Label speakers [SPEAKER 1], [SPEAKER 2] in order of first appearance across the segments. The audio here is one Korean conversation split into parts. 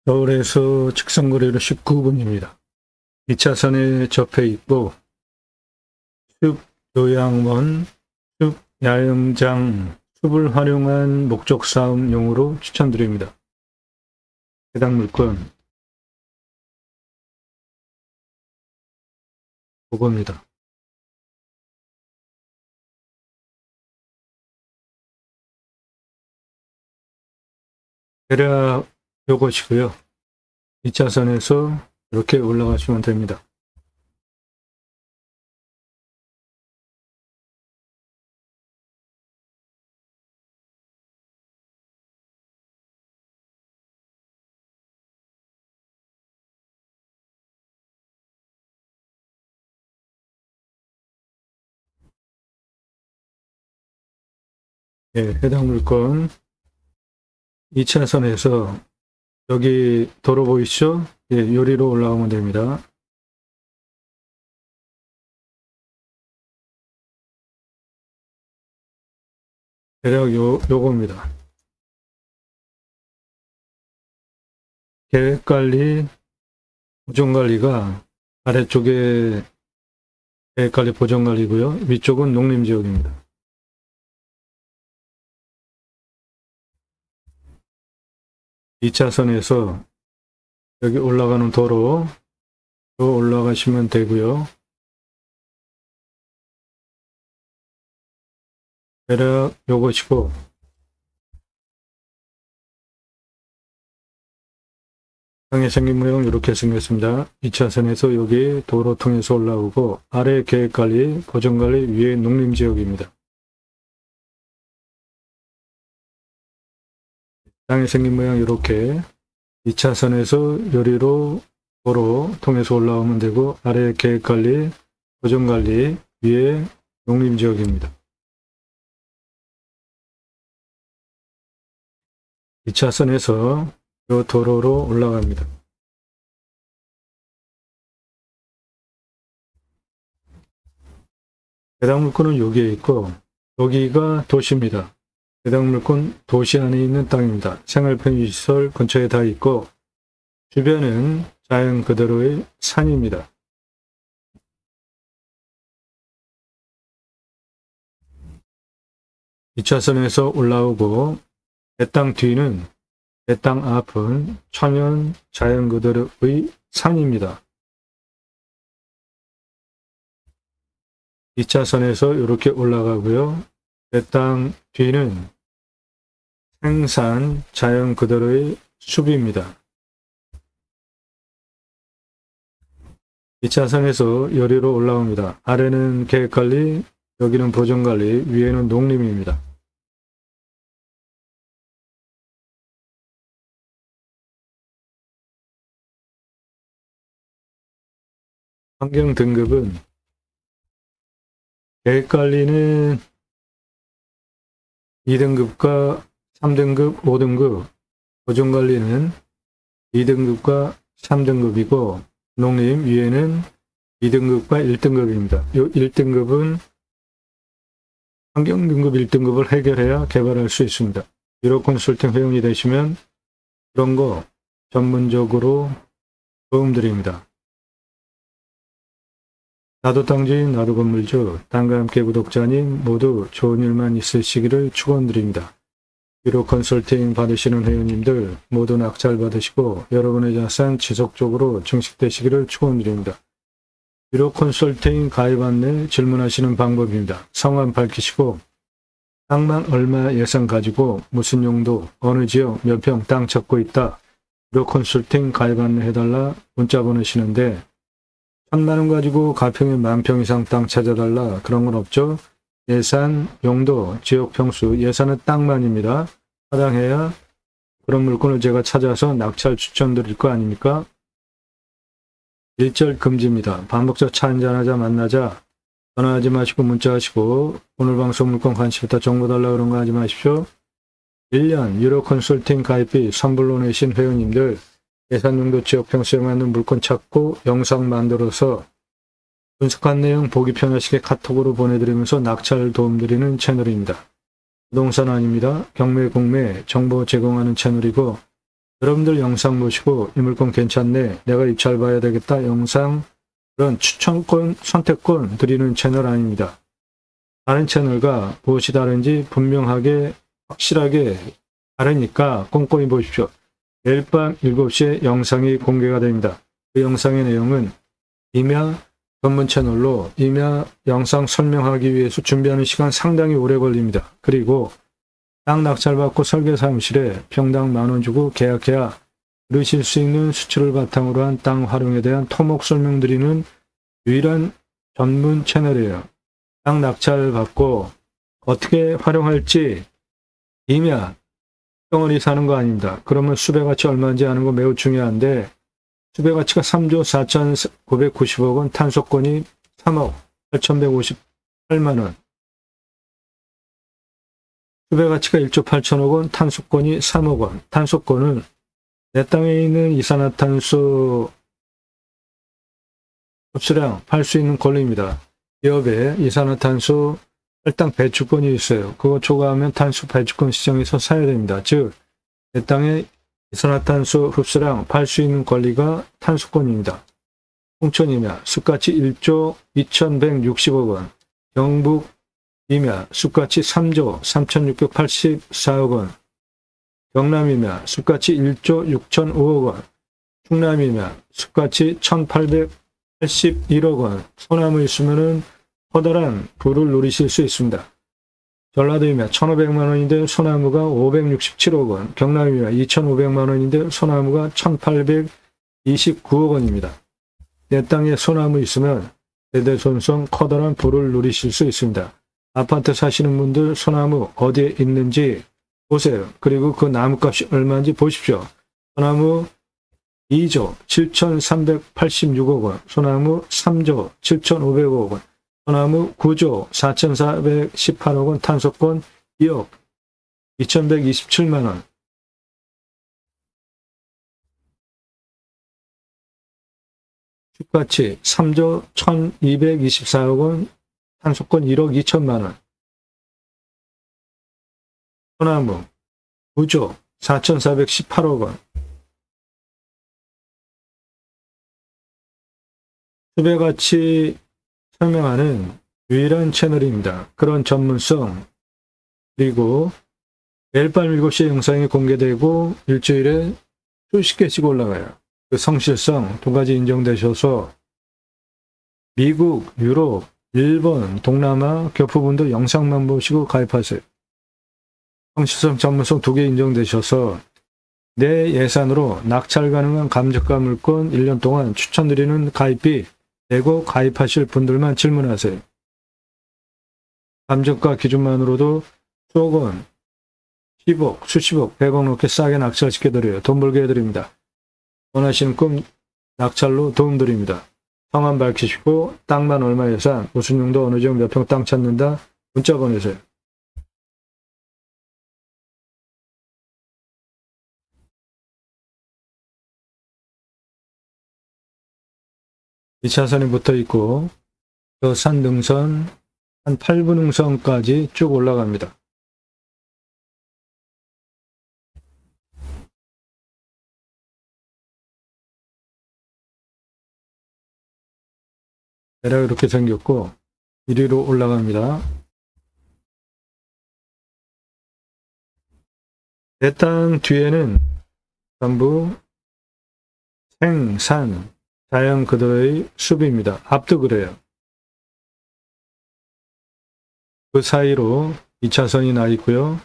[SPEAKER 1] 서울에서 직선거리로 19분입니다. 2차선에 접해 있고 숲 요양원, 숲 야영장, 숲을 활용한 목적 사업용으로 추천드립니다. 해당 물건 그겁니다. 대략 요것이고요. 2차선에서 이렇게 올라가시면 됩니다. 예, 해당 물건 2차선에서 여기 도로 보이시죠? 예, 요리로 올라오면 됩니다. 대략 요겁니다. 계획관리, 보존관리가 아래쪽에 계획관리, 보존관리고요. 위쪽은 농림지역입니다. 이 차선에서 여기 올라가는 도로 올라가시면 되고요. 대략 요것이고 땅에 생긴 모양 이렇게 생겼습니다. 2차선에서 여기 도로 통해서 올라오고 아래 계획관리, 보존관리, 위에 농림지역입니다. 땅에 생긴 모양 이렇게 2차선에서 요리로 도로 통해서 올라오면 되고 아래 계획관리, 보존관리, 위에 농림지역입니다. 2차선에서 이 도로로 올라갑니다. 해당 물건은 여기에 있고 여기가 도시입니다. 해당 물건 도시 안에 있는 땅입니다. 생활 편의시설 근처에 다 있고 주변은 자연 그대로의 산입니다. 이 차선에서 올라오고 내 땅 뒤는 내 땅 앞은 천연 자연 그대로의 산입니다. 2차선에서 이렇게 올라가고요. 내 땅 뒤는 생산 자연 그대로의 숲입니다. 2차선에서 요리로 올라옵니다. 아래는 계획관리, 여기는 보존관리, 위에는 농림입니다. 환경 등급은 계획관리는 2등급과 3등급, 5등급, 보존관리는 2등급과 3등급이고 농림 위에는 2등급과 1등급입니다. 이 1등급은 환경등급 1등급을 해결해야 개발할 수 있습니다. 유로 컨설팅 회원이 되시면 그런 거 전문적으로 도움드립니다. 나도 땅주인, 나도 건물주, 땅과 함께 구독자님 모두 좋은 일만 있으시기를 축원드립니다. 유로 컨설팅 받으시는 회원님들 모두 낙찰 받으시고 여러분의 자산 지속적으로 증식되시기를 축원드립니다. 유로 컨설팅 가입 안내 질문하시는 방법입니다. 성함 밝히시고 땅만 얼마 예산 가지고 무슨 용도, 어느 지역, 몇 평 땅 찾고 있다. 유로 컨설팅 가입 안내 해달라 문자 보내시는데 1000만원 가지고 가평에 10,000평 이상 땅 찾아달라 그런 건 없죠. 예산, 용도, 지역 평수, 예산은 땅만입니다. 타당해야 그런 물건을 제가 찾아서 낙찰 추천드릴 거 아닙니까? 일절 금지입니다. 밥 먹자, 차 한잔하자, 만나자, 전화하지 마시고 문자하시고 오늘 방송 물건 관심 있다 정보 달라 그런 거 하지 마십시오. 1년 유로 컨설팅 가입비 선불로 내신 회원님들 예산 용도 지역 평수에 맞는 물건 찾고 영상 만들어서 분석한 내용 보기 편하시게 카톡으로 보내드리면서 낙찰 도움드리는 채널입니다. 부동산 아닙니다. 경매, 공매, 정보 제공하는 채널이고 여러분들 영상 보시고 이 물건 괜찮네, 내가 입찰 봐야 되겠다 영상, 그런 추천권, 선택권 드리는 채널 아닙니다. 다른 채널과 무엇이 다른지 분명하게 확실하게 다르니까 꼼꼼히 보십시오. 내일 밤 7시에 영상이 공개가 됩니다. 그 영상의 내용은 임야 전문 채널로 임야 영상 설명하기 위해서 준비하는 시간 상당히 오래 걸립니다. 그리고 땅 낙찰받고 설계 사무실에 평당 10,000원 주고 계약해야 이루실 수 있는 수출을 바탕으로 한 땅 활용에 대한 토목 설명드리는 유일한 전문 채널이에요. 땅 낙찰받고 어떻게 활용할지 임야 덩어리 사는 거 아닙니다. 그러면 수배가치 얼마인지 아는 거 매우 중요한데, 수배가치가 3조 4,990억 원, 탄소권이 3억 8,158만 원, 수배가치가 1조 8천억 원, 탄소권이 3억 원. 탄소권은 내 땅에 있는 이산화탄소 흡수량 팔 수 있는 권리입니다. 기업에 이산화탄소 할당 배출권이 있어요. 그거 초과하면 탄소 배출권 시장에서 사야 됩니다. 즉, 내 땅에 이산화탄소 흡수량 팔 수 있는 권리가 탄소권입니다. 홍천임야 숲가치 1조 2,160억 원, 경북 임야 숲가치 3조 3,684억 원, 경남임야 숲가치 1조 6,005억 원, 충남임야 숲가치 1,881억 원. 소나무 있으면은 커다란 부를 누리실 수 있습니다. 전라도임야 1,500만 원인데 소나무가 567억 원, 경남임야 2,500만 원인데 소나무가 1,829억 원입니다. 내 땅에 소나무 있으면 대대손손 커다란 부를 누리실 수 있습니다. 아파트 사시는 분들 소나무 어디에 있는지 보세요. 그리고 그 나무값이 얼마인지 보십시오. 소나무 2조 7,386억 원, 소나무 3조 7,500억 원, 소나무 9조 4,418억 원, 탄소권 2억 2,127만 원. 숲가치 3조 1,224억 원, 탄소권 1억 2천만 원. 소나무 9조 4,418억 원. 수배가치 설명하는 유일한 채널입니다. 그런 전문성, 그리고 매일 밤 7시에 영상이 공개되고 일주일에 수십 개씩 올라가요. 그 성실성 두 가지 인정되셔서 미국, 유럽, 일본, 동남아 교포분들 영상만 보시고 가입하세요. 성실성, 전문성 두 개 인정되셔서 내 예산으로 낙찰 가능한 감정가 물건 1년 동안 추천드리는 가입비 내고 가입하실 분들만 질문하세요. 감정가 기준만으로도 수억 원, 10억, 수십억, 100억 넘게 싸게 낙찰시켜드려요. 돈 벌게 해드립니다. 원하시는 꿈 낙찰로 도움드립니다. 성함 밝히시고 땅만 얼마 예산, 무슨 용도 어느 지역 몇 평 땅 찾는다 문자 보내세요. 이 차선이 붙어 있고 저 산 능선 한 8분 능선까지 쭉 올라갑니다. 대략 이렇게 생겼고 이리로 올라갑니다. 내 땅 뒤에는 전부 생산, 자연 그대로의 숲입니다. 앞도 그래요. 그 사이로 2차선이 나 있고요.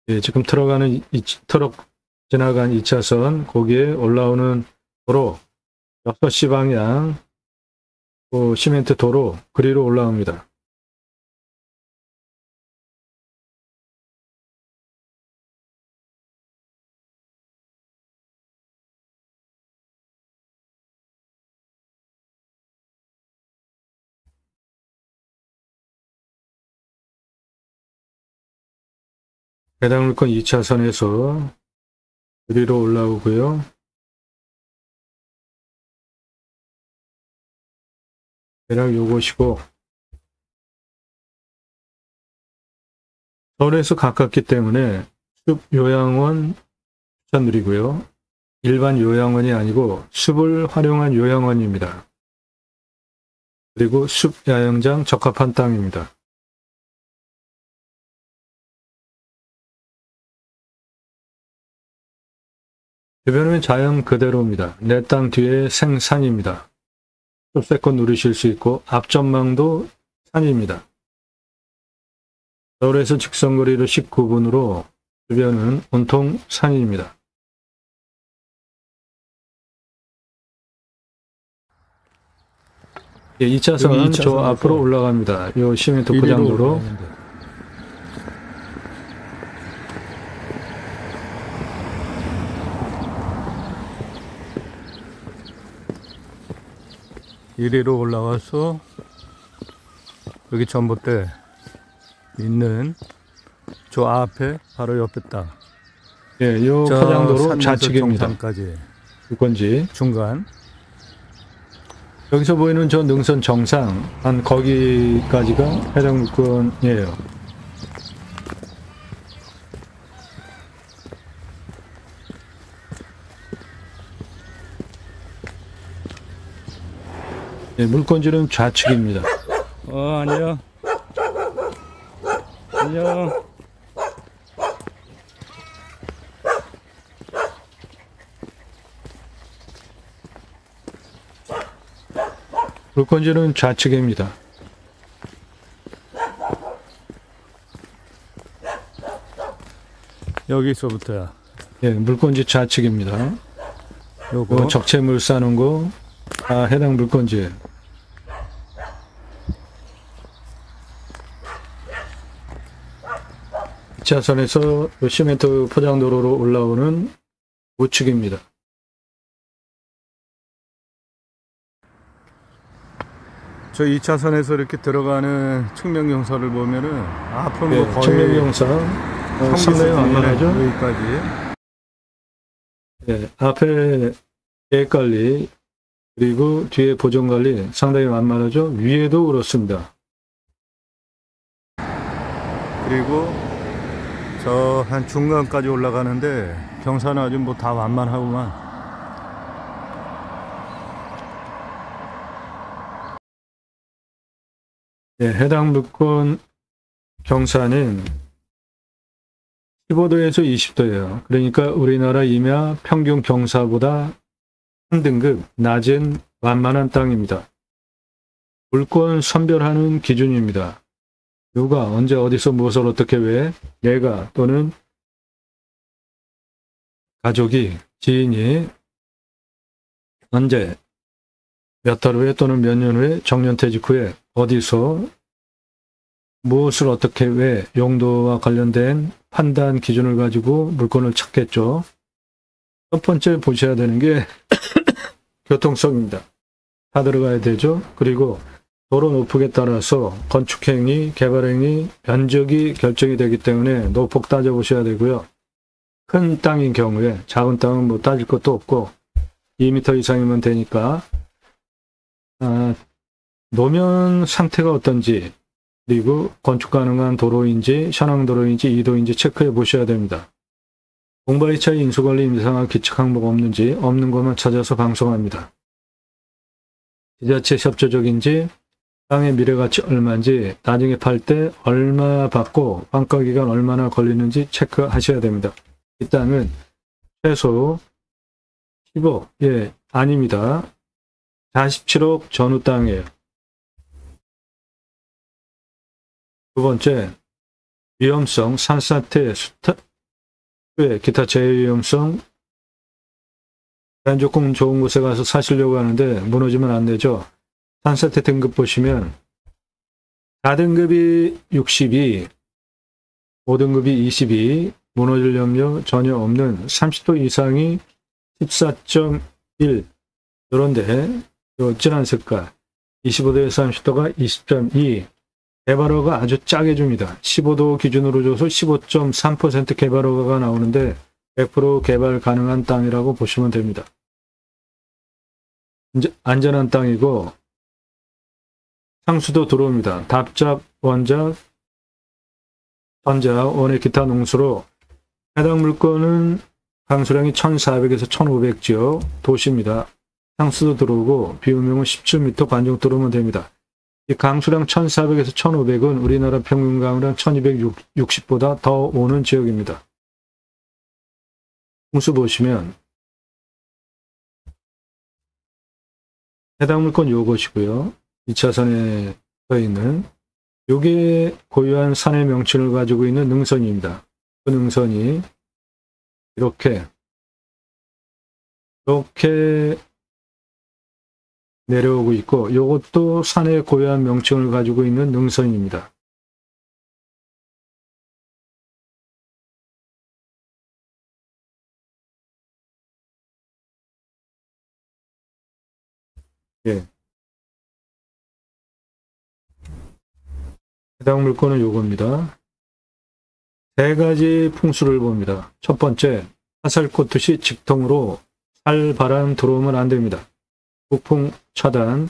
[SPEAKER 1] 예, 지금 들어가는 트럭 지나간 2차선 거기에 올라오는 도로 6시 방향 시멘트 도로 그리로 올라옵니다. 해당 물건 2차선에서 위로 올라오고요. 대략 요것이고, 서울에서 가깝기 때문에 숲 요양원 추천드리고요. 일반 요양원이 아니고 숲을 활용한 요양원입니다. 그리고 숲 야영장 적합한 땅입니다. 주변은 자연 그대로입니다. 내 땅 뒤에 생산입니다. 숲세권 누리실 수 있고 앞전망도 산입니다. 서울에서 직선거리로 19분으로 주변은 온통 산입니다. 예, 2차선은 저 앞으로 올라갑니다. 요 시멘트 포장도로.
[SPEAKER 2] 이리로 올라가서 여기 전봇대 있는 저 앞에 바로 옆에 땅.
[SPEAKER 1] 예, 요 포장도로 좌측입니다. 물건지
[SPEAKER 2] 중간.
[SPEAKER 1] 여기서 보이는 저 능선 정상 한 거기까지가 해당 물건이에요. 예, 물건지는 좌측입니다.
[SPEAKER 2] 안녕. 안녕.
[SPEAKER 1] 물건지는 좌측입니다.
[SPEAKER 2] 여기서부터야.
[SPEAKER 1] 예, 물건지 좌측입니다.
[SPEAKER 2] 요거
[SPEAKER 1] 적재물 싸는 거 다 해당 물건지예요. 차선에서 시멘트 포장도로로 올라오는 우측입니다.
[SPEAKER 2] 저 2차선에서 이렇게 들어가는 측면경사를 보면은 앞은
[SPEAKER 1] 예,
[SPEAKER 2] 뭐 거의
[SPEAKER 1] 측면경사 상당히 완만하죠.
[SPEAKER 2] 여기까지.
[SPEAKER 1] 예, 앞에 계획관리 그리고 뒤에 보존관리 상당히 완만하죠. 위에도 그렇습니다.
[SPEAKER 2] 그리고 저 한 중간까지 올라가는데 경사는 아주 뭐 다 완만하구만.
[SPEAKER 1] 예, 해당 물건 경사는 15도에서 20도예요. 그러니까 우리나라 임야 평균 경사보다 한 등급 낮은 완만한 땅입니다. 물건 선별하는 기준입니다. 누가 언제 어디서 무엇을 어떻게 왜 내가 또는 가족이 지인이 언제 몇 달 후에 또는 몇 년 후에 정년퇴직 후에 어디서 무엇을 어떻게 왜 용도와 관련된 판단 기준을 가지고 물건을 찾겠죠. 첫 번째 보셔야 되는 게 교통성입니다. 다 들어가야 되죠. 그리고 도로 높이에 따라서 건축행위, 개발행위, 면적이 결정이 되기 때문에 노폭 따져보셔야 되고요. 큰 땅인 경우에 작은 땅은 뭐 따질 것도 없고 2m 이상이면 되니까 노면 상태가 어떤지 그리고 건축 가능한 도로인지 현황도로인지 이도인지 체크해 보셔야 됩니다. 공바이차의 인수관리 임상학 기측 항목 없는지 없는 것만 찾아서 방송합니다. 지자체 협조적인지 땅의 미래가치 얼마인지 나중에 팔 때 얼마 받고 환가기간 얼마나 걸리는지 체크하셔야 됩니다. 이 땅은 최소 10억, 예, 아닙니다. 47억 전후 땅이에요. 두 번째, 위험성, 산사태, 수해, 기타 재해위험성, 자연 조건 좋은 곳에 가서 사시려고 하는데 무너지면 안 되죠. 산사태 등급 보시면 4등급이 62, 5등급이 22, 무너질 염려 전혀 없는 30도 이상이 14.1, 그런데 요 진한 색깔 25도에서 30도가 20.2, 개발허가 아주 짜게 줍니다. 15도 기준으로 줘서 15.3% 개발허가가 나오는데 100% 개발 가능한 땅이라고 보시면 됩니다. 이제 안전한 땅이고 상수도 들어옵니다. 답잡, 원작, 전자, 원의 기타 농수로 해당 물건은 강수량이 1400에서 1500지역 도시입니다. 상수도 들어오고 비용명은 17m 관중 들어오면 됩니다. 이 강수량 1400에서 1500은 우리나라 평균 강수량 1260보다 더 오는 지역입니다. 홍수 보시면 해당 물건 요것이고요. 2차선에 서 있는 요게 고유한 산의 명칭을 가지고 있는 능선입니다. 그 능선이 이렇게 내려오고 있고 요것도 산의 고유한 명칭을 가지고 있는 능선입니다. 예. 해당 물건은 요겁니다. 세 가지 풍수를 봅니다. 첫 번째, 화살 꽂듯이 직통으로 살바람 들어오면 안 됩니다. 북풍 차단,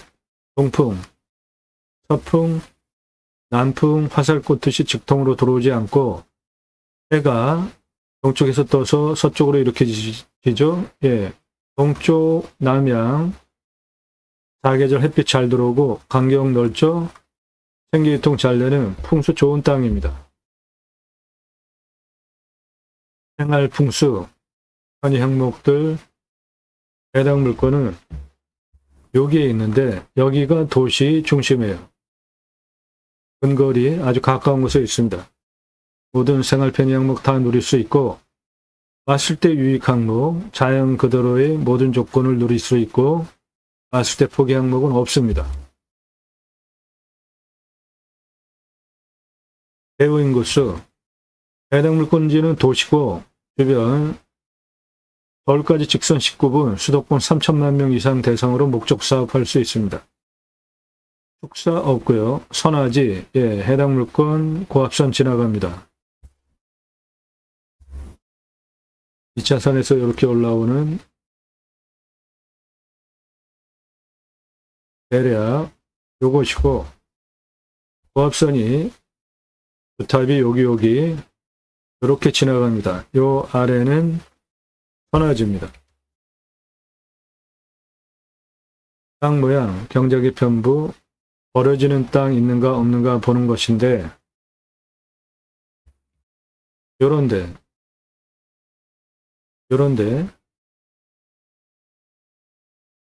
[SPEAKER 1] 동풍, 서풍, 남풍 화살 꽂듯이 직통으로 들어오지 않고 해가 동쪽에서 떠서 서쪽으로 이렇게 지죠. 예, 동쪽 남양 사계절 햇빛 잘 들어오고 간격 넓죠. 생기유통 잘 되는 풍수 좋은 땅입니다. 생활풍수, 현이 항목들, 해당 물건은 여기에 있는데 여기가 도시 중심이에요. 근거리 아주 가까운 곳에 있습니다. 모든 생활 편의 항목 다 누릴 수 있고 왔을 때 유익 항목, 자연 그대로의 모든 조건을 누릴 수 있고 왔을 때 포기 항목은 없습니다. 배후 인구수, 해당 물건지는 도시고 주변 서울까지 직선 19분, 수도권 3천만 명 이상 대상으로 목적 사업할 수 있습니다. 축사 없고요. 선화지, 예, 해당 물건 고압선 지나갑니다. 2차선에서 이렇게 올라오는 대략 요것이고 고압선이 주탑이 여기 이렇게 지나갑니다. 요 아래는 선화지입니다. 땅 모양, 경작의 편부, 버려지는 땅 있는가 없는가 보는 것인데 요런데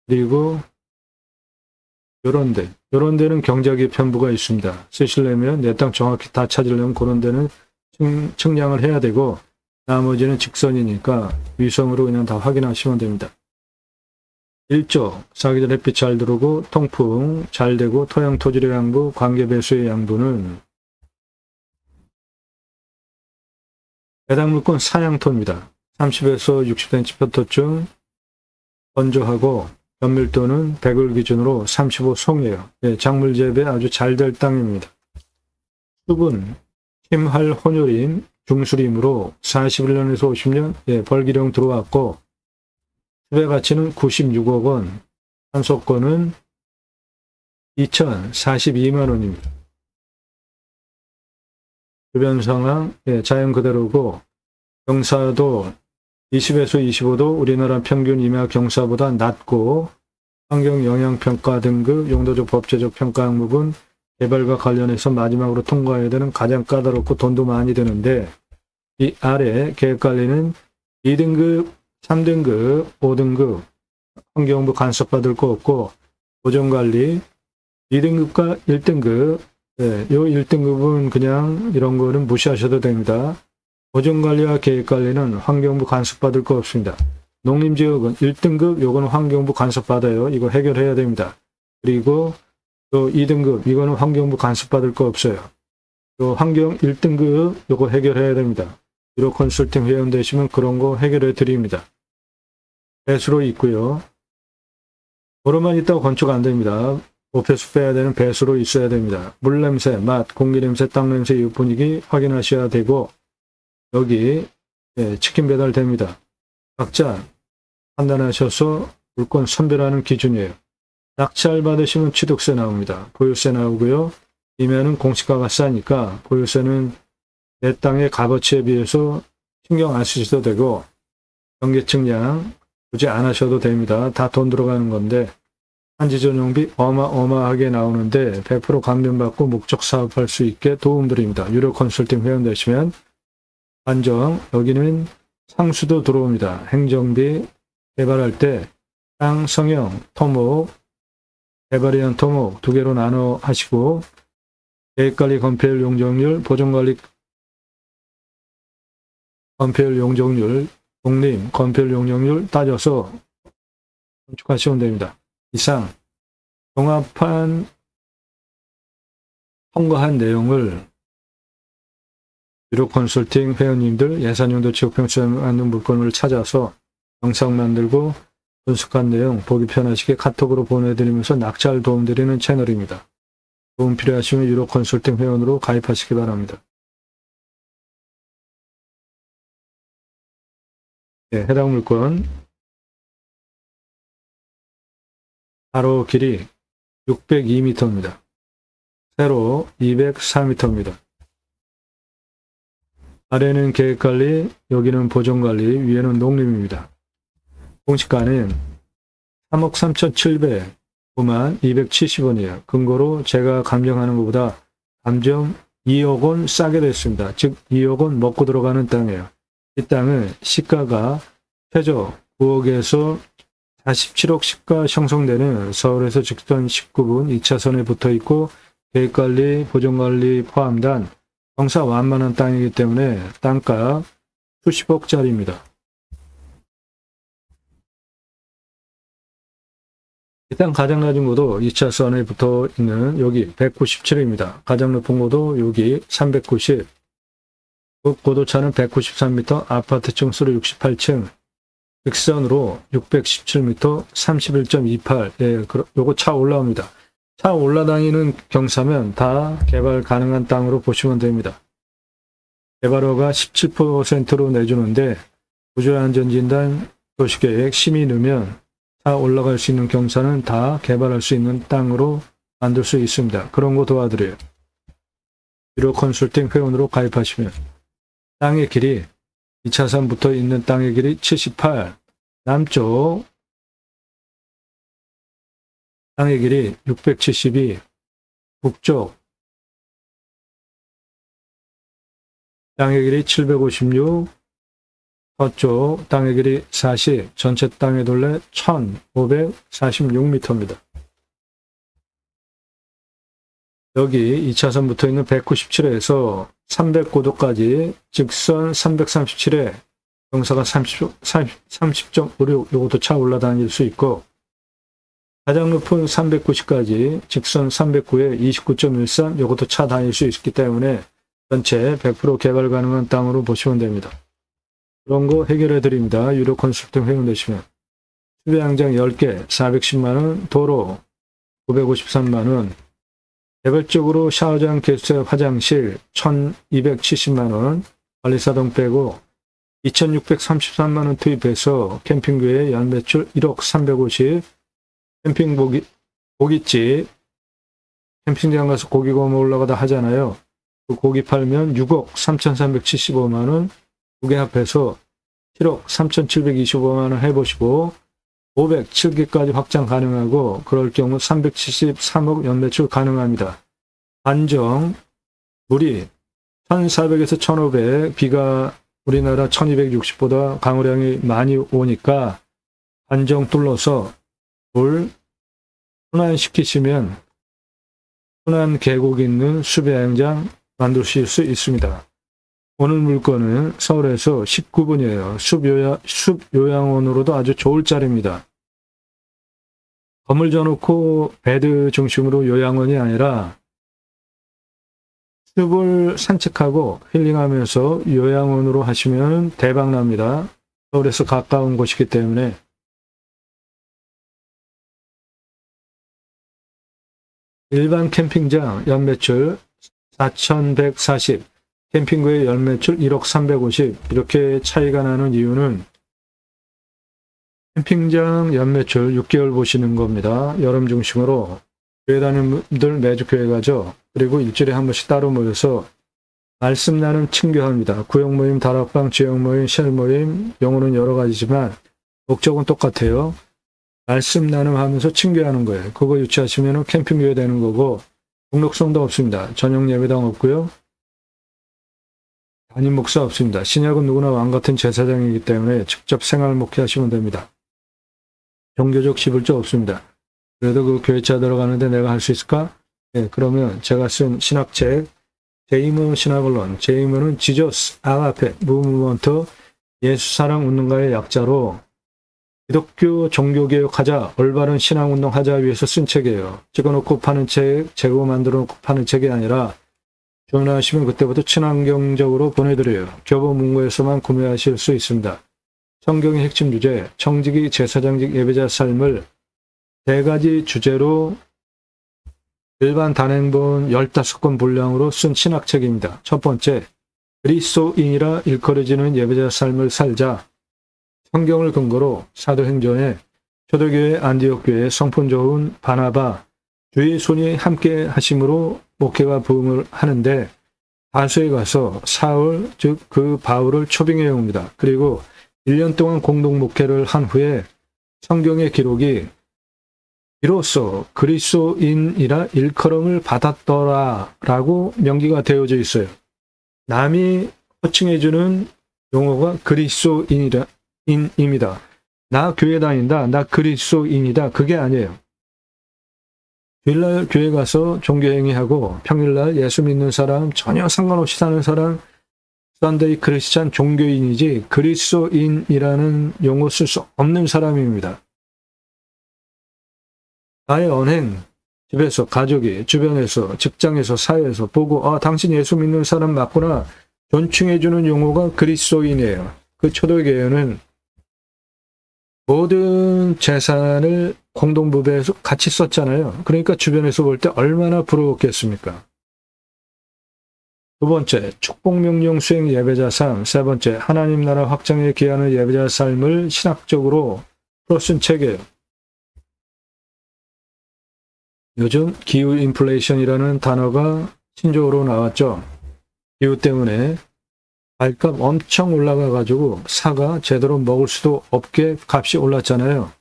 [SPEAKER 1] 그리고 요런 데는 경작의 편부가 있습니다. 쓰시려면 내 땅 정확히 다 찾으려면 그런 데는 측량을 해야 되고 나머지는 직선이니까 위성으로 그냥 다 확인하시면 됩니다. 일조, 사계절 햇빛 잘 들어오고 통풍 잘 되고 토양 토질의 양부, 관계 배수의 양부는 해당 물건 사양토입니다. 30에서 60cm 표토쯤 건조하고 연밀도는 100을 기준으로 35송이에요. 예, 작물 재배 아주 잘 될 땅입니다. 수분, 힘할 혼요림, 중수림으로 41년에서 50년 예, 벌기령 들어왔고 수배 가치는 96억 원, 한소권은 2,042만 원입니다. 주변 상황 예, 자연 그대로고 경사도 20에서 25도 우리나라 평균 임야 경사보다 낮고 환경영향평가 등급 용도적 법제적 평가 항목은 개발과 관련해서 마지막으로 통과해야 되는 가장 까다롭고 돈도 많이 드는데 이 아래 계획관리는 2등급, 3등급, 5등급 환경부 간섭받을 거 없고 보존관리 2등급과 1등급 요 1등급은 그냥 이런 거는 무시하셔도 됩니다. 보존관리와 계획관리는 환경부 간섭받을 거 없습니다. 농림지역은 1등급, 요거는 환경부 간섭받아요. 이거 해결해야 됩니다. 그리고 또 2등급, 이거는 환경부 간섭받을 거 없어요. 또 환경 1등급, 요거 해결해야 됩니다. 유로 컨설팅 회원 되시면 그런 거 해결해 드립니다. 배수로 있고요. 도로만 있다고 건축 안 됩니다. 오폐수 빼야 되는 배수로 있어야 됩니다. 물 냄새, 맛, 공기 냄새, 땅 냄새, 이 분위기 확인하셔야 되고, 여기 치킨 배달됩니다. 각자 판단하셔서 물건 선별하는 기준이에요. 낙찰 받으시면 취득세 나옵니다. 보유세 나오고요. 이면은 공시가가 싸니까 보유세는 내 땅의 값어치에 비해서 신경 안 쓰셔도 되고, 경계측량 굳이 안 하셔도 됩니다. 다 돈 들어가는 건데, 한지 전용비 어마어마하게 나오는데 100% 감면받고 목적 사업할 수 있게 도움드립니다. 유료 컨설팅 회원 되시면 안정, 여기는 상수도 들어옵니다. 행정비 개발할 때 땅, 성형, 토목, 개발위원 토목 두 개로 나눠 하시고, 계획관리 건폐율 용적률, 보존관리 건폐율 용적률, 독립 건폐율 용적률 따져서 건축하시면 됩니다. 이상 종합한 통과한 내용을 유료 컨설팅 회원님들 예산용도 지역평수에 맞는 물건을 찾아서 영상 만들고 분석한 내용 보기 편하시게 카톡으로 보내드리면서 낙찰 도움드리는 채널입니다. 도움 필요하시면 유료 컨설팅 회원으로 가입하시기 바랍니다. 해당 물건 가로 길이 602m입니다. 세로 204m입니다. 아래는 계획관리, 여기는 보존관리, 위에는 농림입니다. 공시가는 3억 3,700만 270원이에요. 근거로 제가 감정하는 것보다 감정 2억 원 싸게 됐습니다. 즉 2억 원 먹고 들어가는 땅이에요. 이 땅은 시가가 최저 9억에서 47억 시가 형성되는 서울에서 직선 19분 2차선에 붙어 있고, 계획관리, 보존관리 포함단 경사 완만한 땅이기 때문에 땅가 수십억짜리입니다. 일단 가장 낮은 고도 2차선에 붙어 있는 여기 197입니다. 가장 높은 고도 여기 390, 고도차는 193m, 아파트 층수로 68층, 직선으로 617m, 31.28. 예, 요거 차 올라옵니다. 차 올라다니는 경사면 다 개발 가능한 땅으로 보시면 됩니다. 개발허가 17%로 내주는데 구조안전진단, 도시계획, 심의 넣으면 차 올라갈 수 있는 경사는 다 개발할 수 있는 땅으로 만들 수 있습니다. 그런 거 도와드려요. 유료 컨설팅 회원으로 가입하시면 땅의 길이 2차선 붙어 있는 땅의 길이 78, 남쪽 땅의 길이 672, 북쪽 땅의 길이 756, 서쪽 땅의 길이 40, 전체 땅의 둘레 1546m입니다. 여기 2차선 붙어 있는 197에서 300고도까지 직선 337에 경사가 30.56, 이것도 차 올라다닐 수 있고, 가장 높은 390까지 직선 309에 29.13, 이것도 차 다닐 수 있기 때문에 전체 100% 개발 가능한 땅으로 보시면 됩니다. 그런 거 해결해 드립니다. 유료 컨설팅 회원 되시면. 수배양장 10개 410만원, 도로 953만원, 개별적으로 샤워장, 개수대, 화장실 1270만원, 관리사동 빼고 2633만원 투입해서 캠핑교회 연매출 1억 350, 캠핑 고깃집, 캠핑장 가서 고기 구워 먹으려고 하잖아요. 그 고기 팔면 6억 3375만원, 두 개 합해서 7억 3725만원 해보시고 507개까지 확장 가능하고, 그럴 경우 373억 연매출 가능합니다. 안정, 물이 1400에서 1500, 비가 우리나라 1260보다 강우량이 많이 오니까 안정 뚫러서 물 순환시키시면 순환 계곡이 있는 수배양장 만드실 수 있습니다. 오늘 물건은 서울에서 19분이에요. 숲요양원으로도 아주 좋을 자리입니다. 건물 져놓고 베드 중심으로 요양원이 아니라 숲을 산책하고 힐링하면서 요양원으로 하시면 대박납니다. 서울에서 가까운 곳이기 때문에 일반 캠핑장 연매출 4,140, 캠핑구의 연매출 1억 350 이렇게 차이가 나는 이유는 캠핑장 연매출 6개월 보시는 겁니다. 여름 중심으로 교회 다니는 분들 매주 교회 가죠. 그리고 일주일에 한 번씩 따로 모여서 말씀 나눔 친교합니다. 구역 모임, 다락방, 지역 모임, 쉘 모임, 용어는 여러 가지지만 목적은 똑같아요. 말씀 나눔하면서 친교하는 거예요. 그거 유치하시면 캠핑교회 되는 거고 등록성도 없습니다. 전용 예배당 없고요. 담임 목사 없습니다. 신약은 누구나 왕 같은 제사장이기 때문에 직접 생활 목회하시면 됩니다. 종교적 지불자 없습니다. 그래도 그 교회차 들어가는데 내가 할 수 있을까? 네, 그러면 제가 쓴 신학책 제이머 신학원론, 제이머는 지저스, 아가페, 무브먼트, 예수사랑 운동가의 약자로 기독교 종교개혁하자, 올바른 신앙운동하자 위해서 쓴 책이에요. 찍어놓고 파는 책, 재고 만들어놓고 파는 책이 아니라 주문하시면 그때부터 친환경적으로 보내드려요. 교보문고에서만 구매하실 수 있습니다. 성경의 핵심 주제, 청지기 제사장직 예배자 삶을 3가지 주제로 일반 단행본 15권 분량으로 쓴 신학책입니다. 첫 번째, 그리스도인이라 일컬어지는 예배자 삶을 살자. 성경을 근거로 사도행전에 초대교회 안디옥교회 성품 좋은 바나바, 주의 손이 함께 하심으로 목회가 부흥을 하는데 다소에 가서 사울, 즉 그 바울을 초빙해 옵니다. 그리고 1년 동안 공동 목회를 한 후에 성경의 기록이 이로써 그리스도인이라 일컬음을 받았더라 라고 명기가 되어져 있어요. 남이 호칭해주는 용어가 그리스도인입니다. 나 교회 다닌다, 나 그리스도인이다, 그게 아니에요. 주일날 교회 가서 종교행위하고 평일날 예수 믿는 사람, 전혀 상관없이 사는 사람, 썬데이 크리스찬 종교인이지 그리스도인이라는 용어 쓸 수 없는 사람입니다. 나의 언행, 집에서, 가족이, 주변에서, 직장에서, 사회에서 보고 아, 당신 예수 믿는 사람 맞구나 존칭해주는 용어가 그리스도인이에요. 그 초대교회는 모든 재산을 공동부배해서 같이 썼잖아요. 그러니까 주변에서 볼 때 얼마나 부러웠겠습니까? 두 번째, 축복명령 수행 예배자 삶. 세 번째, 하나님 나라 확장에 기하는 예배자 삶을 신학적으로 풀어 쓴 책이에요. 요즘 기후 인플레이션이라는 단어가 신조어로 나왔죠. 기후 때문에 발값 엄청 올라가가지고 사과 제대로 먹을 수도 없게 값이 올랐잖아요.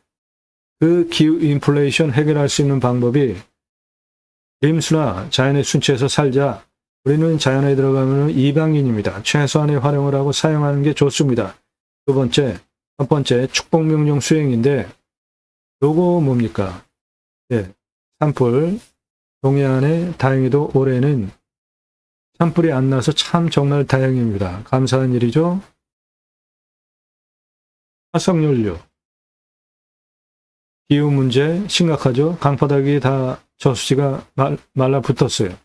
[SPEAKER 1] 그 기후 인플레이션 해결할 수 있는 방법이 림수나 자연의 순치에서 살자. 우리는 자연에 들어가면 이방인입니다. 최소한의 활용을 하고 사용하는 게 좋습니다. 첫 번째 축복명령 수행인데 요거 뭡니까? 예, 산불. 동해안에 다행히도 올해는 산불이 안 나서 참 정말 다행입니다. 감사한 일이죠. 화석연료. 기후 문제 심각하죠. 강바닥이 다 저수지가 말라붙었어요.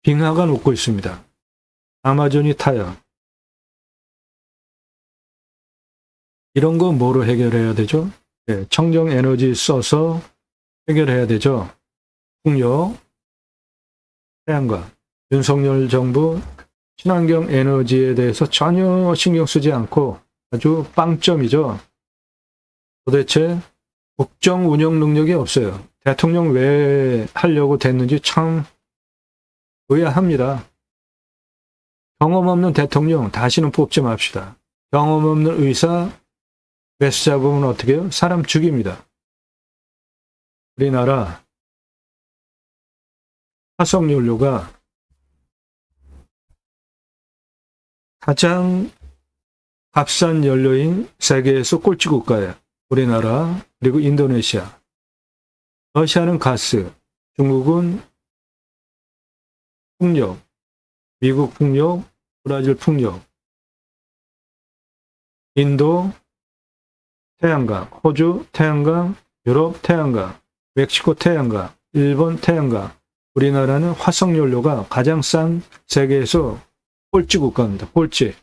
[SPEAKER 1] 빙하가 녹고 있습니다. 아마존이 타요. 이런 거 뭐로 해결해야 되죠? 네, 청정 에너지 써서 해결해야 되죠. 풍력, 태양광. 윤석열 정부 친환경 에너지에 대해서 전혀 신경 쓰지 않고 아주 빵점이죠. 도대체 국정 운영 능력이 없어요. 대통령 왜 하려고 됐는지 참 의아합니다. 경험 없는 대통령 다시는 뽑지 맙시다. 경험 없는 의사 메스 잡으면 어떻게 해요? 사람 죽입니다. 우리나라 화석연료가 가장 값싼 연료인 세계에서 꼴찌 국가예요. 우리나라, 그리고 인도네시아. 러시아는 가스, 중국은 풍력, 미국 풍력, 브라질 풍력, 인도 태양광, 호주 태양광, 유럽 태양광, 멕시코 태양광, 일본 태양광. 우리나라는 화석연료가 가장 싼 세계에서 꼴찌 국가입니다. 꼴찌.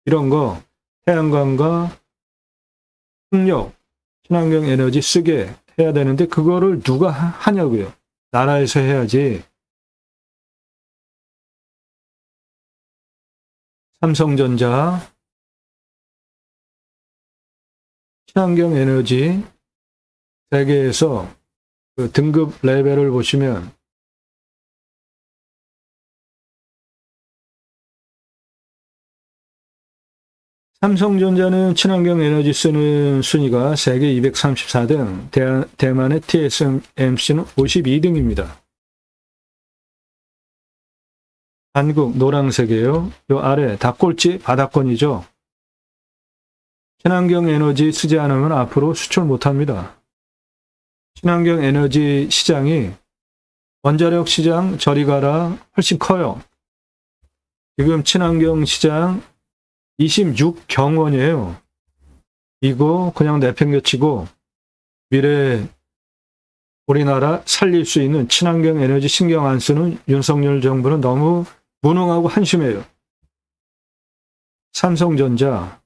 [SPEAKER 1] 이런 거 태양광과 풍력, 친환경 에너지 쓰게 해야 되는데 그거를 누가 하냐고요. 나라에서 해야지. 삼성전자, 친환경 에너지 세계에서 그 등급 레벨을 보시면 삼성전자는 친환경 에너지 쓰는 순위가 세계 234등, 대만의 TSMC는 52등입니다. 한국 노란색이에요. 요 아래 다 꼴찌 바닥권이죠. 친환경 에너지 쓰지 않으면 앞으로 수출 못합니다. 친환경 에너지 시장이 원자력 시장 저리 가라 훨씬 커요. 지금 친환경 시장 26경원이에요. 이거 그냥 내팽개치고 미래 우리나라 살릴 수 있는 친환경 에너지 신경 안 쓰는 윤석열 정부는 너무 무능하고 한심해요. 삼성전자,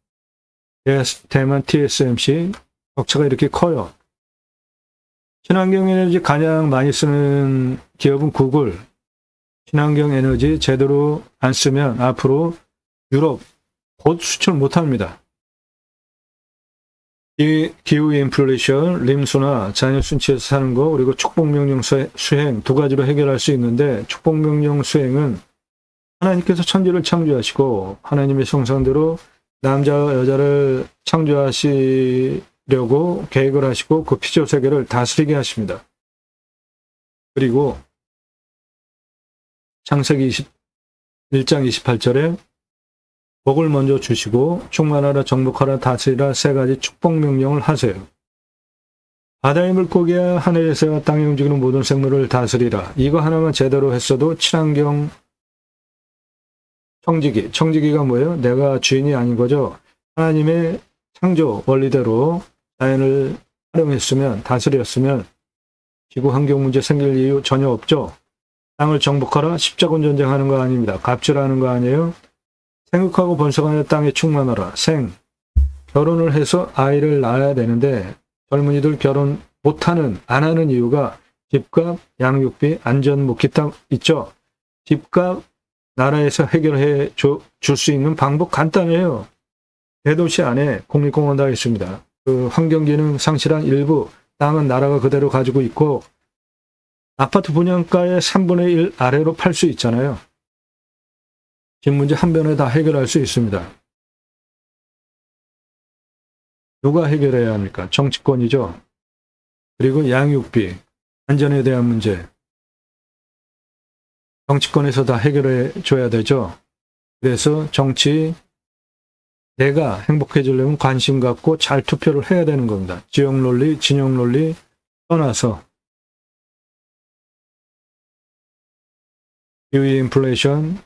[SPEAKER 1] 대만 TSMC 격차가 이렇게 커요. 친환경 에너지 가장 많이 쓰는 기업은 구글. 친환경 에너지 제대로 안 쓰면 앞으로 유럽 곧 수출 못합니다. 기후 인플레이션, 림수나 자연 순치에서 사는 거, 그리고 축복명령 수행 두 가지로 해결할 수 있는데 축복명령 수행은 하나님께서 천지를 창조하시고 하나님의 형상대로 남자와 여자를 창조하시려고 계획을 하시고 그 피조 세계를 다스리게 하십니다. 그리고 창세기 1장 28절에 복을 먼저 주시고 충만하라 정복하라 다스리라 세 가지 축복 명령을 하세요. 바다의 물고기와 하늘의 새와 땅에 움직이는 모든 생물을 다스리라. 이거 하나만 제대로 했어도 친환경 청지기가 뭐예요? 내가 주인이 아닌 거죠. 하나님의 창조 원리대로 자연을 활용했으면 다스렸으면 지구 환경 문제 생길 이유 전혀 없죠. 땅을 정복하라 십자군 전쟁하는 거 아닙니다. 갑질하는 거 아니에요. 생육하고 번성하는 땅에 충만하라. 결혼을 해서 아이를 낳아야 되는데 젊은이들 결혼 못하는, 안 하는 이유가 집값, 양육비, 안전모, 기타 있죠. 집값 나라에서 해결해 줄 수 있는 방법 간단해요. 대도시 안에 국립공원 다 있습니다. 그 환경기능 상실한 일부 땅은 나라가 그대로 가지고 있고 아파트 분양가의 3분의 1 아래로 팔 수 있잖아요. 집 문제 한 번에 다 해결할 수 있습니다. 누가 해결해야 합니까? 정치권이죠. 그리고 양육비, 안전에 대한 문제. 정치권에서 다 해결해 줘야 되죠. 그래서 내가 행복해지려면 관심 갖고 잘 투표를 해야 되는 겁니다. 지역 논리, 진영 논리 떠나서 기후 인플레이션,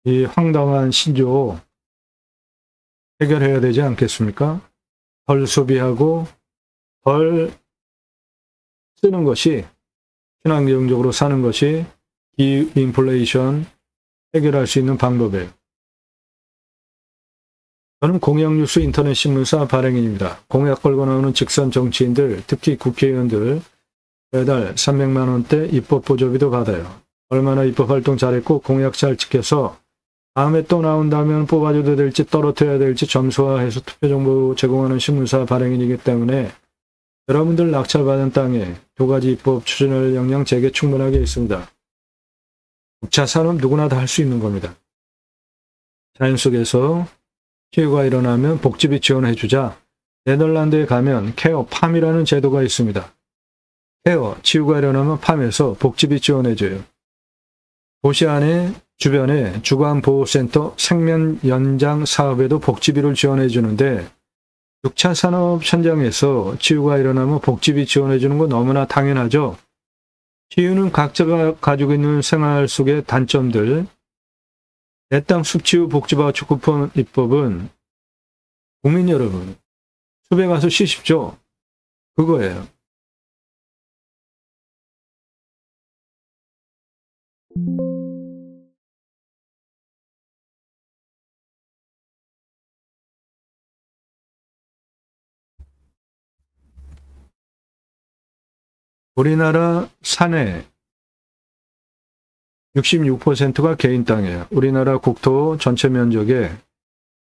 [SPEAKER 1] 이 황당한 신조 해결해야 되지 않겠습니까? 덜 소비하고 덜 쓰는 것이, 친환경적으로 사는 것이 기후 인플레이션 해결할 수 있는 방법이에요. 저는 공약뉴스 인터넷 신문사 발행인입니다. 공약 걸고 나오는 직선 정치인들, 특히 국회의원들 매달 300만 원대 입법 보조비도 받아요. 얼마나 입법활동 잘했고 공약 잘 지켜서 다음에 또 나온다면 뽑아줘도 될지 떨어뜨려야 될지 점수화해서 투표 정보 제공하는 신문사 발행인이기 때문에 여러분들 낙찰받은 땅에 두 가지 입법 추진할 역량 제게 충분하게 있습니다. 6차 산업 누구나 다 할 수 있는 겁니다. 자연 속에서 피해가 일어나면 복지비 지원해주자. 네덜란드에 가면 케어 팜이라는 제도가 있습니다. 케어, 치유가 일어나면 팜에서 복지비 지원해줘요. 도시 안에 주변에 주간보호센터 생명 연장 사업에도 복지비를 지원해 주는데 6차 산업 현장에서 치유가 일어나면 복지비 지원해 주는 건 너무나 당연하죠. 치유는 각자가 가지고 있는 생활 속의 단점들, 내 땅 숲치유 복지바우처 쿠폰 입법은 국민 여러분, 숲에 가서 쉬십시오. 그거예요. 우리나라 산의 66%가 개인 땅이에요. 우리나라 국토 전체 면적의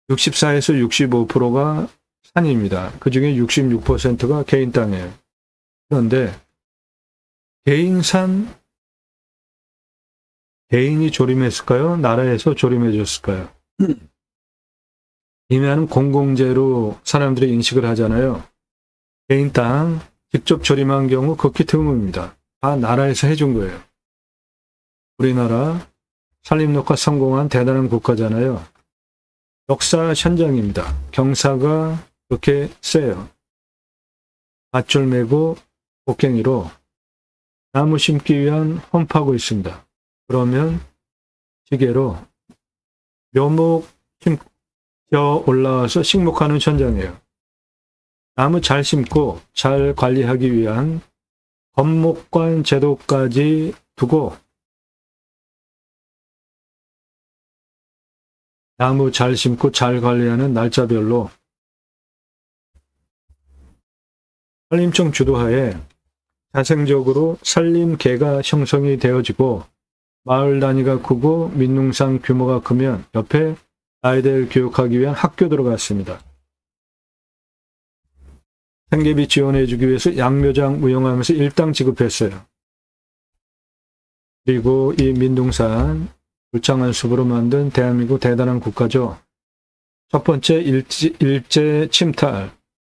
[SPEAKER 1] 64에서 65%가 산입니다. 그 중에 66%가 개인 땅이에요. 그런데 개인 산, 개인이 조림했을까요? 나라에서 조림해줬을까요? 임야는 공공재로 사람들이 인식을 하잖아요. 개인 땅 직접 조림한 경우 극히 드뭅니다. 다 나라에서 해준 거예요. 우리나라 산림녹화 성공한 대단한 국가잖아요. 역사 현장입니다. 경사가 그렇게 세요. 밧줄 메고 곡괭이로 나무 심기 위한 험파고 있습니다. 그러면 지게로 묘목 심겨 올라와서 식목하는 현장이에요. 나무 잘 심고 잘 관리하기 위한 건목관 제도까지 두고 나무 잘 심고 잘 관리하는 날짜별로 산림청 주도하에 자생적으로 산림계가 형성이 되어지고 마을 단위가 크고 민농산 규모가 크면 옆에 아이들 교육하기 위한 학교 들어갔습니다. 생계비 지원해주기 위해서 양묘장 운영하면서 일당 지급했어요. 그리고 이 민둥산 울창한 숲으로 만든 대한민국 대단한 국가죠. 첫 번째 일제 침탈,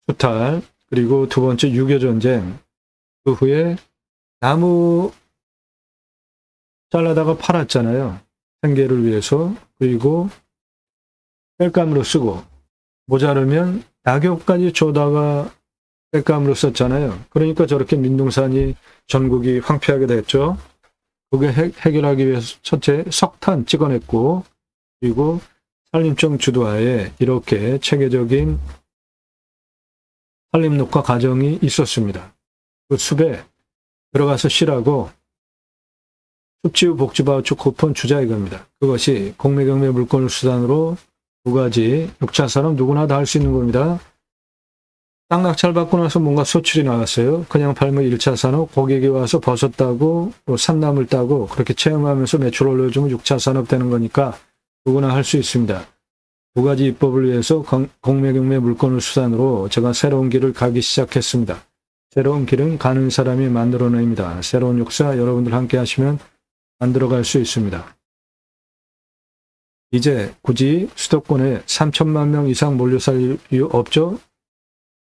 [SPEAKER 1] 수탈, 그리고 두 번째 6.25전쟁, 그 후에 나무 잘라다가 팔았잖아요. 생계를 위해서. 그리고 땔감으로 쓰고 모자르면 낙엽까지 줘다가 땔감으로 썼잖아요. 그러니까 저렇게 민둥산이 전국이 황폐하게 됐죠. 그게 해결하기 위해서 첫째 석탄 찍어냈고 그리고 산림청 주도하에 이렇게 체계적인 산림녹화 과정이 있었습니다. 그 숲에 들어가서 쉬라고 숲지우 복지바우처 쿠폰 주자 이겁니다. 그것이 공매경매 물건을 수단으로 두 가지 6차 산업 누구나 다 할 수 있는 겁니다. 땅 낙찰 받고 나서 뭔가 소출이 나왔어요. 그냥 팔면 1차 산업, 고객이 와서 버섯 따고 산나물 따고 그렇게 체험하면서 매출 올려주면 6차 산업 되는 거니까 누구나 할 수 있습니다. 두 가지 입법을 위해서 공매경매 물건을 수단으로 제가 새로운 길을 가기 시작했습니다. 새로운 길은 가는 사람이 만들어냅니다. 새로운 역사 여러분들 함께 하시면 만들어갈 수 있습니다. 이제 굳이 수도권에 3천만 명 이상 몰려살 이유 없죠?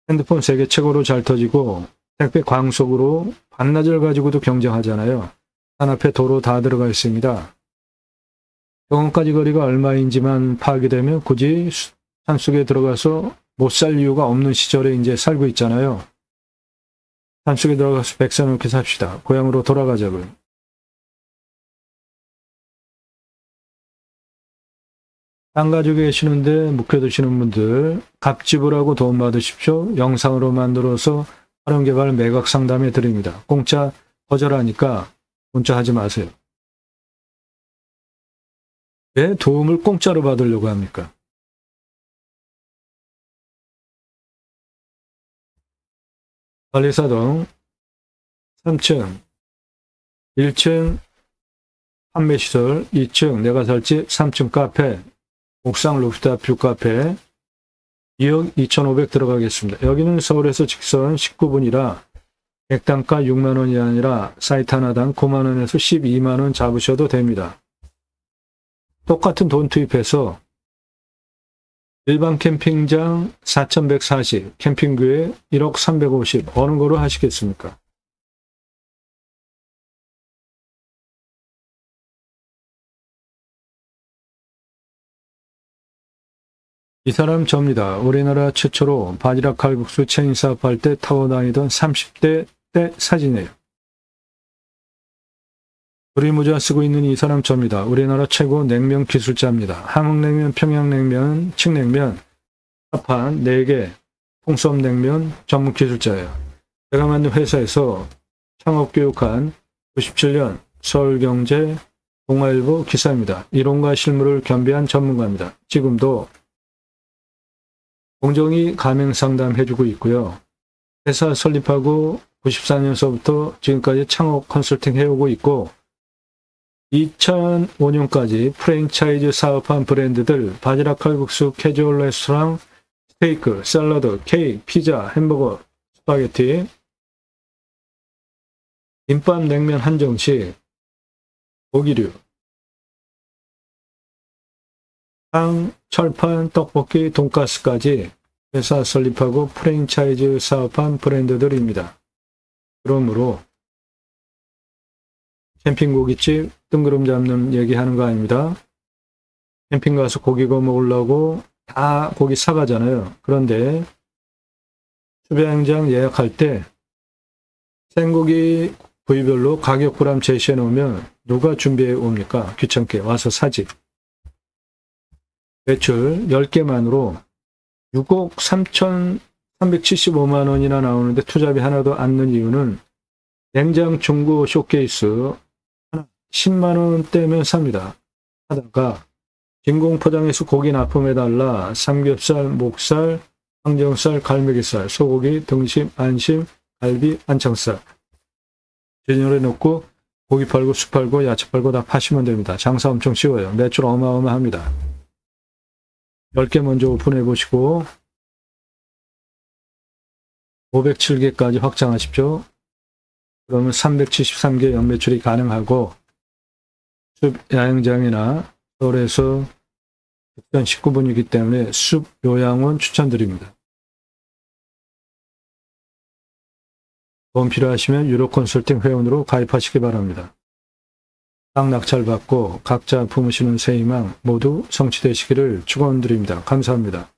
[SPEAKER 1] 핸드폰 세계 최고로 잘 터지고 택배 광속으로 반나절 가지고도 경쟁하잖아요. 산 앞에 도로 다 들어가 있습니다. 병원까지 거리가 얼마인지만 파악이 되면 굳이 산속에 들어가서 못 살 이유가 없는 시절에 이제 살고 있잖아요. 산속에 들어가서 백사 넘게 삽시다. 고향으로 돌아가자고요. 땅 가지고 계시는데 묵혀두시는 분들 갑집을 돈 받으십시오. 영상으로 만들어서 활용개발 매각 상담해 드립니다. 공짜 거절하니까 문자하지 마세요. 왜 도움을 공짜로 받으려고 합니까? 관리사동 3층, 1층 판매시설, 2층 내가 살집, 3층 카페, 옥상 루프탑 뷰카페 2억 2,500 들어가겠습니다. 여기는 서울에서 직선 19분이라 객단가 6만원이 아니라 사이트 하나당 9만원에서 12만원 잡으셔도 됩니다. 똑같은 돈 투입해서 일반 캠핑장 4,140, 캠핑교회 1억 350 어느 거로 하시겠습니까? 이 사람 접니다. 우리나라 최초로 바지락 칼국수 체인 사업할 때 타고 다니던 30대 때 사진이에요. 조리모자 쓰고 있는 이 사람 접니다. 우리나라 최고 냉면 기술자입니다. 함흥냉면, 평양냉면, 칡냉면, 합한 4개 통섭냉면 전문 기술자예요. 제가 만든 회사에서 창업교육한 97년 서울경제 동아일보 기사입니다. 이론과 실무를 겸비한 전문가입니다. 지금도 공정위 가맹상담 해주고 있고요. 회사 설립하고 94년서부터 지금까지 창업 컨설팅 해오고 있고 2005년까지 프랜차이즈 사업한 브랜드들 바지락 칼국수, 캐주얼 레스토랑, 스테이크, 샐러드, 케이크, 피자, 햄버거, 스파게티, 김밥, 냉면 한정식, 고기류, 빵, 철판, 떡볶이, 돈가스까지 회사 설립하고 프랜차이즈 사업한 브랜드들입니다. 그러므로 캠핑 고깃집 뜬구름 잡는 얘기하는 거 아닙니다. 캠핑 가서 고기 구워 먹으려고 다 고기 사가잖아요. 그런데 수배양장 예약할 때 생고기 부위별로 가격부람 제시해 놓으면 누가 준비해 옵니까? 귀찮게 와서 사지. 매출 10개만으로 6억 3,375만 원이나 나오는데 투잡이 하나도 안 넣는 이유는 냉장 중고 쇼케이스 10만 원대면 삽니다. 하다가 진공 포장해서 고기 납품해달라 삼겹살, 목살, 항정살, 갈매기살, 소고기, 등심, 안심, 갈비, 안창살 제년에 넣고 고기 팔고 술 팔고 야채 팔고 다 파시면 됩니다. 장사 엄청 쉬워요. 매출 어마어마합니다. 10개 먼저 오픈해 보시고 507개까지 확장하십시오. 그러면 373개 연매출이 가능하고 숲 야영장이나 서울에서 북단 19분이기 때문에 숲 요양원 추천드립니다. 도움 필요하시면 유로 컨설팅 회원으로 가입하시기 바랍니다. 땅 낙찰 받고 각자 품으시는 새 희망 모두 성취되시기를 축원드립니다. 감사합니다.